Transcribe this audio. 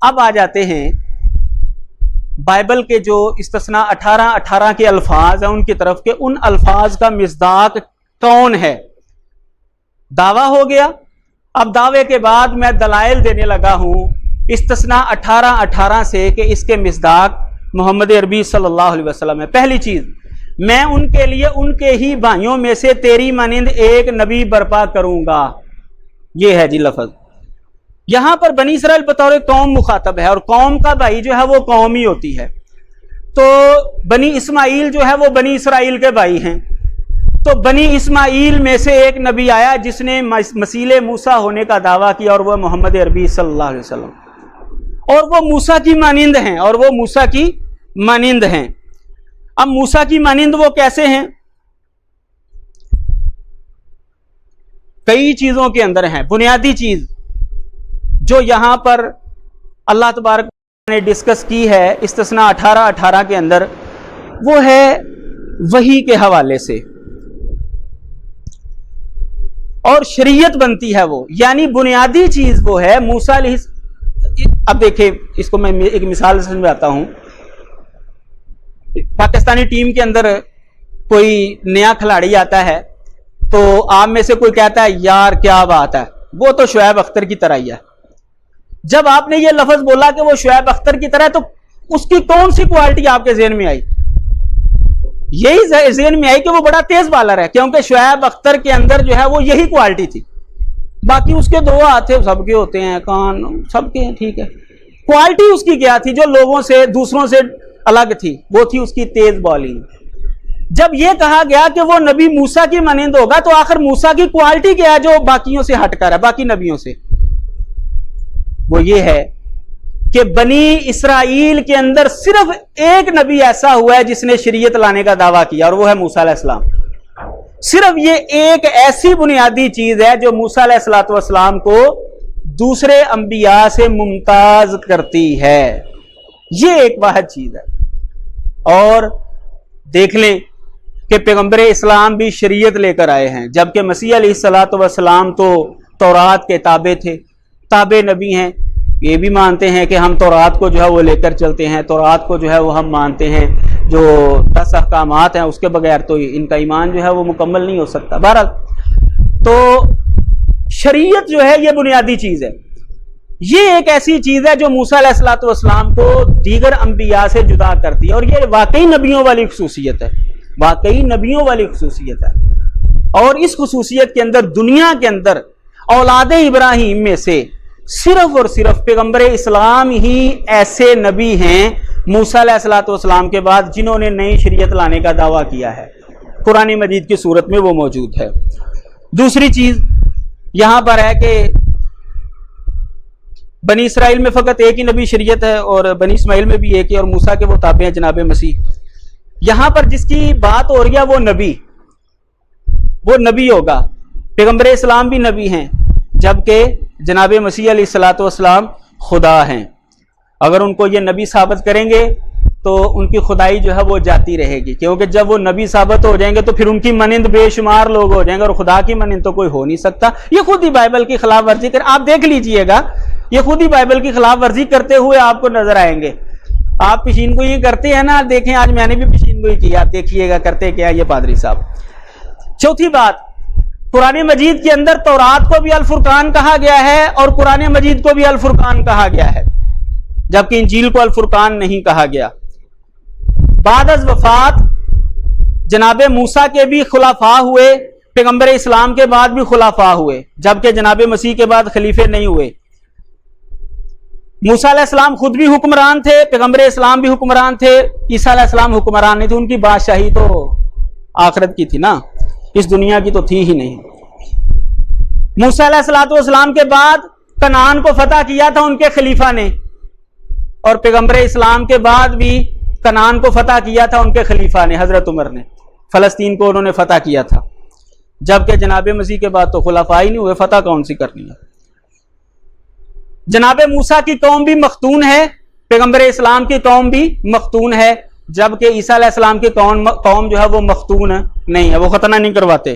اب آ جاتے ہیں بائبل کے جو استثناء 18 کے الفاظ ہیں ان کی طرف، کہ ان الفاظ کا مصداق کون ہے۔ دعویٰ ہو گیا، اب دعوے کے بعد میں دلائل دینے لگا ہوں استثناء 18 سے کہ اس کے مصداق محمد عربی صلی اللہ علیہ وسلم ہے۔ پہلی چیز، میں ان کے لیے ان کے ہی بھائیوں میں سے تیری مانند ایک نبی برپا کروں گا، یہ ہے جی لفظ۔ یہاں پر بنی اسرائیل بطور قوم مخاطب ہے، اور قوم کا بھائی جو ہے وہ قوم ہی ہوتی ہے۔ تو بنی اسماعیل جو ہے وہ بنی اسرائیل کے بھائی ہیں، تو بنی اسماعیل میں سے ایک نبی آیا جس نے مثیل موسیٰ ہونے کا دعویٰ کیا، اور وہ محمد عربی صلی اللہ علیہ وسلم، اور وہ موسیٰ کی مانند ہیں، اور وہ موسیٰ کی مانند ہیں۔ اب موسیٰ کی مانند وہ کیسے ہیں؟ کئی چیزوں کے اندر ہیں۔ بنیادی چیز جو یہاں پر اللہ تبارک نے ڈسکس کی ہے استثناء 18 کے اندر، وہ ہے وحی کے حوالے سے، اور شریعت بنتی ہے وہ، یعنی بنیادی چیز وہ ہے موسیٰ علیہ۔ اب دیکھیں اس کو میں ایک مثال سے سمجھاتا ہوں۔ پاکستانی ٹیم کے اندر کوئی نیا کھلاڑی آتا ہے تو آپ میں سے کوئی کہتا ہے یار کیا بات ہے، وہ تو شعیب اختر کی طرح ہی ہے۔ جب آپ نے یہ لفظ بولا کہ وہ شعیب اختر کی طرح ہے، تو اس کی کون سی کوالٹی آپ کے ذہن میں آئی؟ یہی ذہن میں آئی کہ وہ بڑا تیز بالر ہے، کیونکہ شعیب اختر کے اندر جو ہے وہ یہی کوالٹی تھی۔ باقی اس کے دو ہاتھ سب کے ہوتے ہیں، کان سب کے ہیں، ٹھیک ہے، کوالٹی اس کی کیا تھی جو لوگوں سے دوسروں سے الگ تھی؟ وہ تھی اس کی تیز بالنگ۔ جب یہ کہا گیا کہ وہ نبی موسیٰ کی مانند ہوگا، تو آخر موسیٰ کی کوالٹی کیا ہے جو باقیوں سے ہٹ کر ہے، باقی نبیوں سے؟ وہ یہ ہے کہ بنی اسرائیل کے اندر صرف ایک نبی ایسا ہوا ہے جس نے شریعت لانے کا دعویٰ کیا، اور وہ ہے موسیٰ علیہ السلام۔ صرف یہ ایک ایسی بنیادی چیز ہے جو موسیٰ علیہ السلام کو دوسرے انبیاء سے ممتاز کرتی ہے، یہ ایک واحد چیز ہے۔ اور دیکھ لیں کہ پیغمبر اسلام بھی شریعت لے کر آئے ہیں، جبکہ مسیح علیہ السلام تو تورات کے تابع تھے، تابع نبی ہیں۔ یہ بھی مانتے ہیں کہ ہم تورات کو جو ہے وہ لے کر چلتے ہیں، تورات کو جو ہے وہ ہم مانتے ہیں، جو 10 احکامات ہیں اس کے بغیر تو ان کا ایمان جو ہے وہ مکمل نہیں ہو سکتا۔ بہرحال تو شریعت جو ہے یہ بنیادی چیز ہے، یہ ایک ایسی چیز ہے جو موسیٰ علیہ السلام کو دیگر انبیاء سے جدا کرتی ہے، اور یہ واقعی نبیوں والی خصوصیت ہے، واقعی نبیوں والی خصوصیت ہے۔ اور اس خصوصیت کے اندر دنیا کے اندر اولاد ابراہیم میں سے صرف اور صرف پیغمبر اسلام ہی ایسے نبی ہیں موسیٰ علیہ السلام کے بعد جنہوں نے نئی شریعت لانے کا دعویٰ کیا ہے، قرآن مجید کی صورت میں وہ موجود ہے۔ دوسری چیز یہاں پر ہے کہ بنی اسرائیل میں فقط ایک ہی نبی شریعت ہے، اور بنی اسماعیل میں بھی ایک ہے، اور موسیٰ کے وہ تابع ہیں جناب مسیح۔ یہاں پر جس کی بات ہو رہی ہے وہ نبی ہوگا، پیغمبر اسلام بھی نبی ہیں، جبکہ جناب مسیح علیہ السلام خدا ہیں۔ اگر ان کو یہ نبی ثابت کریں گے تو ان کی خدائی جو ہے وہ جاتی رہے گی، کیونکہ جب وہ نبی ثابت ہو جائیں گے تو پھر ان کی مانند بے شمار لوگ ہو جائیں گے، اور خدا کی مانند تو کوئی ہو نہیں سکتا۔ یہ خود ہی بائبل کی خلاف ورزی کر، آپ دیکھ لیجئے گا، یہ خود ہی بائبل کی خلاف ورزی کرتے ہوئے آپ کو نظر آئیں گے۔ آپ پیشین گوئی کرتے ہیں نا، دیکھیں آج میں نے بھی پیشین گوئی کی، آپ دیکھیے گا کرتے کیا یہ پادری صاحب۔ چوتھی بات، قرآن مجید کے اندر تورات کو بھی الفرقان کہا گیا ہے، اور قرآن مجید کو بھی الفرقان کہا گیا ہے، جبکہ انجیل کو الفرقان نہیں کہا گیا۔ بعد از وفات جناب موسیٰ کے بھی خلفاء ہوئے، پیغمبر اسلام کے بعد بھی خلفاء ہوئے، جبکہ جناب مسیح کے بعد خلیفے نہیں ہوئے۔ موسیٰ علیہ السلام خود بھی حکمران تھے، پیغمبر اسلام بھی حکمران تھے، عیسیٰ علیہ السلام حکمران نہیں تھے، ان کی بادشاہی تو آخرت کی تھی نا، اس دنیا کی تو تھی ہی نہیں۔ موسیٰ علیہ السلام کے بعد کنعان کو فتح کیا تھا ان کے خلیفہ نے، اور پیغمبر اسلام کے بعد بھی کنعان کو فتح کیا تھا ان کے خلیفہ نے، حضرت عمر نے۔ فلسطین کو انہوں نے فتح کیا تھا، جبکہ جناب مسیح کے بعد تو خلفاء ہی نہیں ہوئے، فتح کون سی کرنی ہے۔ جناب موسیٰ کی قوم بھی مختون ہے، پیغمبر اسلام کی قوم بھی مختون ہے، جبکہ عیسیٰ علیہ السلام کی قوم جو ہے وہ مختون نہیں ہے، وہ ختنہ نہیں کرواتے۔